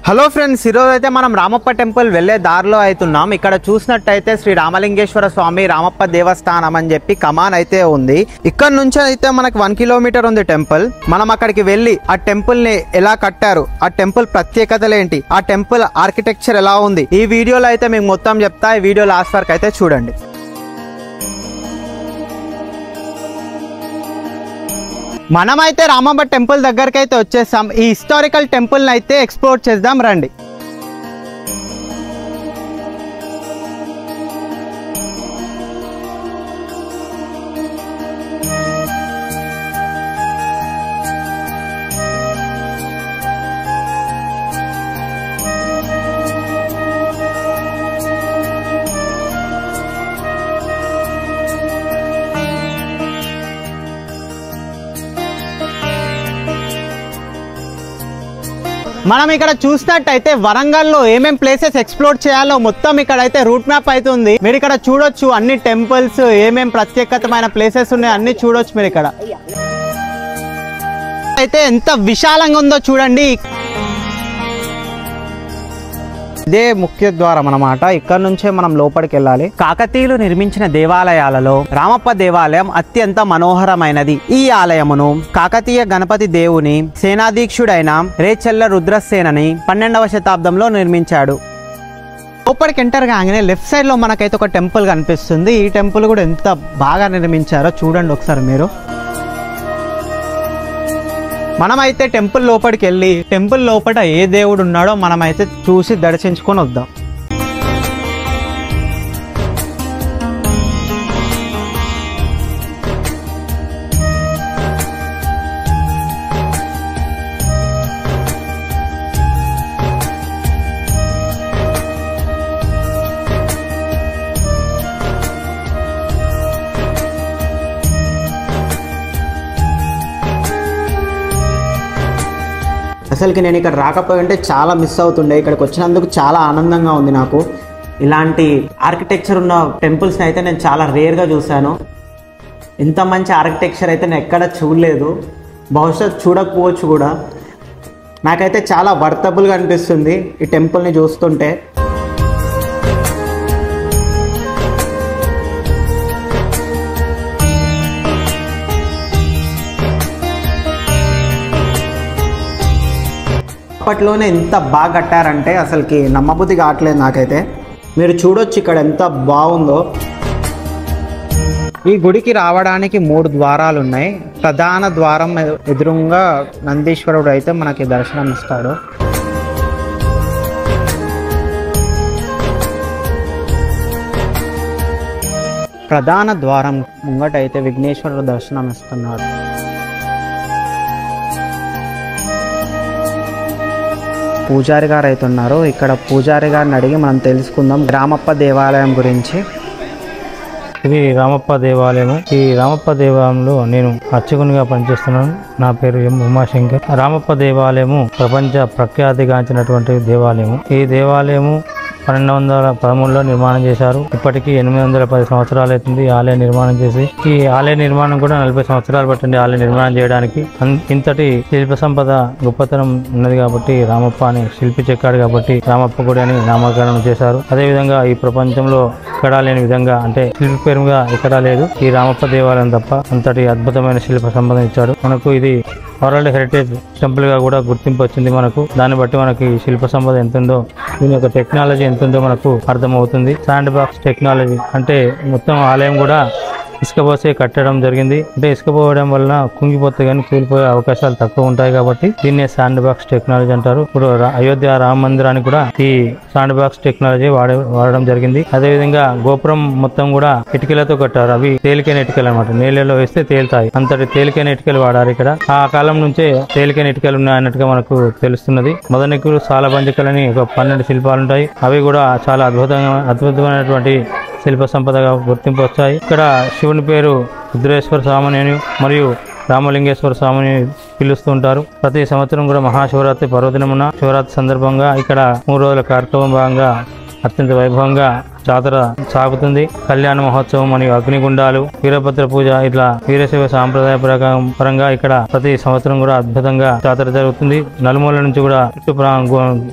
Hello friends, ఈరోజు అయితే మనం రామప్ప టెంపుల్ వెళ్ళే దారిలో అవుతున్నాం. ఇక్కడ చూసినట్టయితే శ్రీ రామలింగేశ్వర స్వామి రామప్ప దేవస్థానం అని చెప్పి కమాన్ అయితే ఉంది. ఇక్కడ నుంచి అయితే మనకి 1 కిలోమీటర్ ఉంది టెంపుల్. మనం అక్కడికి వెళ్ళి ఆ టెంపుల్ ని ఎలా కట్టారు, ఆ టెంపుల్ ప్రత్యేకతలు ఏంటి, ఆ టెంపుల్ ఆర్కిటెక్చర్ ఎలా ఉంది, ఈ వీడియోలో అయితే మీకు మొత్తం చెప్తా. ఈ వీడియో లాస్ట్ వరకు అయితే చూడండి. మనమైతే రామప్ప టెంపుల్ దగ్గరికి అయితే వచ్చేసాం. ఈ హిస్టారికల్ టెంపుల్ అయితే ఎక్స్ప్లోర్ చేద్దాం రండి. మనం ఇక్కడ చూసినట్టయితే వరంగల్లో ఏమేం ప్లేసెస్ ఎక్స్ప్లోర్ చేయాలో మొత్తం ఇక్కడైతే రూట్ మ్యాప్ అయితే ఉంది. మీరు ఇక్కడ చూడొచ్చు అన్ని టెంపుల్స్, ఏమేం ప్రత్యేకతమైన ప్లేసెస్ ఉన్నాయి అన్ని చూడొచ్చు. మీరు ఇక్కడ అయితే ఎంత విశాలంగా ఉందో చూడండి. ఇదే ముఖ్య ద్వారం అన్నమాట. ఇక్కడ నుంచే మనం లోపలికి వెళ్ళాలి. కాకతీయులు నిర్మించిన దేవాలయాలలో రామప్ప దేవాలయం అత్యంత మనోహరమైనది. ఈ ఆలయమును కాకతీయ గణపతి దేవుని సేనాధీక్షుడైన రేచెల్ల రుద్రసేనని 12వ శతాబ్దంలో నిర్మించాడు. లోపలికి ఎంటర్ కాగానే లెఫ్ట్ సైడ్ లో మనకైతే ఒక టెంపుల్ కనిపిస్తుంది. ఈ టెంపుల్ కూడా ఎంత బాగా నిర్మించారో చూడండి ఒకసారి మీరు. మనమైతే టెంపుల్ లోపలికి వెళ్ళి టెంపుల్ లోపల ఏ దేవుడు ఉన్నాడో మనమైతే చూసి దర్శించుకొని వద్దాం. అసలుకి నేను ఇక్కడ రాకపోయి ఉంటే చాలా మిస్ అవుతుండే. ఇక్కడికి వచ్చినందుకు చాలా ఆనందంగా ఉంది నాకు. ఇలాంటి ఆర్కిటెక్చర్ ఉన్న టెంపుల్స్ని అయితే నేను చాలా రేర్గా చూశాను. ఇంత మంచి ఆర్కిటెక్చర్ అయితే నేను ఎక్కడ చూడలేదు, బహుశా చూడకపోవచ్చు కూడా. నాకైతే చాలా వర్తబుల్గా అనిపిస్తుంది ఈ టెంపుల్ని చూస్తుంటే. అప్పట్లోనే ఎంత బాగా కట్టారంటే అసలుకి నమ్మబుద్ధి కావట్లేదు నాకైతే. మీరు చూడొచ్చు ఇక్కడ ఎంత బాగుందో. ఈ గుడికి రావడానికి 3 ద్వారాలు ఉన్నాయి. ప్రధాన ద్వారం ఎదురుగా నందీశ్వరుడు అయితే మనకి దర్శనం ఇస్తాడు. ప్రధాన ద్వారం ముంగట అయితే విఘ్నేశ్వరుడు దర్శనం ఇస్తున్నాడు. పూజారి గారు అయితే ఉన్నారు. ఇక్కడ పూజారి గారిని అడిగి మనం తెలుసుకుందాం రామప్ప దేవాలయం గురించి. ఇది రామప్ప దేవాలయము. ఈ రామప్ప దేవాలయంలో నేను అర్చకునిగా పనిచేస్తున్నాను. నా పేరు ఎం ఉమాశంకర్. రామప్ప దేవాలయము ప్రపంచ ప్రఖ్యాతిగాంచినటువంటి దేవాలయము. ఈ దేవాలయము 1213లో నిర్మాణం చేశారు. ఇప్పటికీ 810 సంవత్సరాలు అవుతుంది ఈ ఆలయ నిర్మాణం చేసి. ఈ ఆలయ నిర్మాణం కూడా 40 సంవత్సరాలు పట్టింది ఆలయ నిర్మాణం చేయడానికి. ఇంతటి శిల్ప సంపద గొప్పతనం ఉన్నది కాబట్టి రామప్ప అని శిల్పి చెక్కాడు కాబట్టి రామప్ప గుడి అని నామకరణం చేశారు. అదేవిధంగా ఈ ప్రపంచంలో ఎక్కడా లేని విధంగా, అంటే శిల్పి పేరుగా ఎక్కడా లేదు, ఈ రామప్ప దేవాలయం తప్ప అంతటి అద్భుతమైన శిల్ప సంపద ఇచ్చాడు మనకు. ఇది వరల్డ్ హెరిటేజ్ టెంపుల్ గా కూడా గుర్తింపు వచ్చింది మనకు. దాన్ని బట్టి మనకి శిల్ప సంపద ఎంతుందో, దీని యొక్క టెక్నాలజీ ఎంతుందో మనకు అర్థమవుతుంది. శాండ్ బాక్స్ టెక్నాలజీ అంటే మొత్తం ఆలయం కూడా ఇసుక పోసే కట్టడం జరిగింది. అంటే ఇసుక పోవడం వలన కుంగిపోతే కానీ కూలిపోయే అవకాశాలు తక్కువ ఉంటాయి కాబట్టి దీన్నే శాండ్ బాక్స్ టెక్నాలజీ అంటారు. ఇప్పుడు అయోధ్య రామ మందిరానికి కూడా ఈ శాండ్ బాక్స్ టెక్నాలజీ వాడడం జరిగింది. అదే విధంగా గోపురం మొత్తం కూడా ఇటుకలతో కట్టారు. అవి తేలికైన ఇటుకలు అన్నమాట. నీళ్ళలో వేస్తే తేలుతాయి, అంతటి తేలికైన ఇటుకలు వాడారు ఇక్కడ. ఆ కాలం నుంచే తేలికైన ఇటుకలు ఉన్నాయన్నట్టుగా మనకు తెలుస్తున్నది. మదనికులు సాలబంజకలని ఒక 12 శిల్పాలు ఉంటాయి. అవి కూడా చాలా అద్భుతమైనటువంటి శిల్ప సంపదగా గుర్తింపు వచ్చాయి. ఇక్కడ శివుని పేరు రుద్రేశ్వర స్వామిని మరియు రామలింగేశ్వర స్వామిని పిలుస్తూ ఉంటారు. ప్రతి సంవత్సరం కూడా మహాశివరాత్రి పర్వదినమున శివరాత్రి సందర్భంగా ఇక్కడ 3 రోజుల కార్యక్రమం భాగంగా అత్యంత వైభవంగా జాతర సాగుతుంది. కళ్యాణ మహోత్సవం మరియు అగ్నిగుండాలు, వీరభద్ర పూజ ఇట్లా వీరశైవ సాంప్రదాయ పరంగా ఇక్కడ ప్రతి సంవత్సరం కూడా అద్భుతంగా జాతర జరుగుతుంది. నలుమూల నుంచి కూడా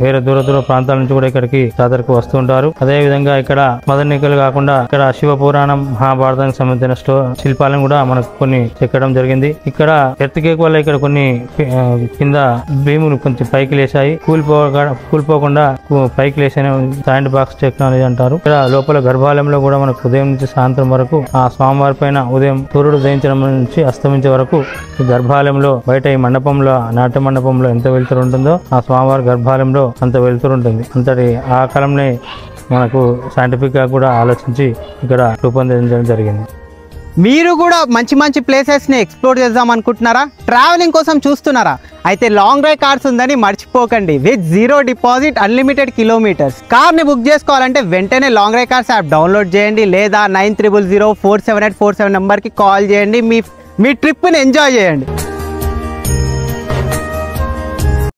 వేరే దూర ప్రాంతాల నుంచి కూడా ఇక్కడికి జాతరకు వస్తూ ఉంటారు. అదే విధంగా ఇక్కడ మదనికలు కాకుండా ఇక్కడ శివ పురాణం, మహాభారతానికి సంబంధించిన శిల్పాలను కూడా మనకు కొన్ని చెక్కడం జరిగింది. ఇక్కడ ఎర్త్కేక్ వల్ల ఇక్కడ కొన్ని కింద భీములు కొంచెం పైకి లేసాయి, కూలిపోకుండా పైకి లేసిన శాండ్ బాక్స్ టెక్నాలజీ అంటారు. ఇక్కడ లోపల గర్భాలయంలో కూడా మనకు ఉదయం నుంచి సాయంత్రం వరకు ఆ స్వామివారి పైన ఉదయం సూర్యుడు ఉదయించడం నుంచి అస్తమించే వరకు ఈ గర్భాలయంలో బయట ఈ మండపంలో, నాట్య మండపంలో ఎంత వెలుతురు ఉంటుందో ఆ స్వామివారి గర్భాలయంలో అంత వెలుతురు ఉంటుంది. అంతటి ఆ కాలంలో మనకు సైంటిఫిక్ గా కూడా ఆలోచించి ఇక్కడ రూపొందించడం జరిగింది. మీరు కూడా మంచి మంచి ప్లేసెస్ని ఎక్స్ప్లోర్ చేద్దాం అనుకుంటున్నారా? ట్రావెలింగ్ కోసం చూస్తున్నారా? అయితే లాంగ్ డ్రైవ్ కార్స్ ఉందని మర్చిపోకండి. With 0 deposit, unlimited kilometres. కార్ని బుక్ చేసుకోవాలంటే వెంటనే long drive cars app download చేయండి, లేదా 9000478478 నెంబర్కి కాల్ చేయండి. మీ ట్రిప్ని ఎంజాయ్ చేయండి.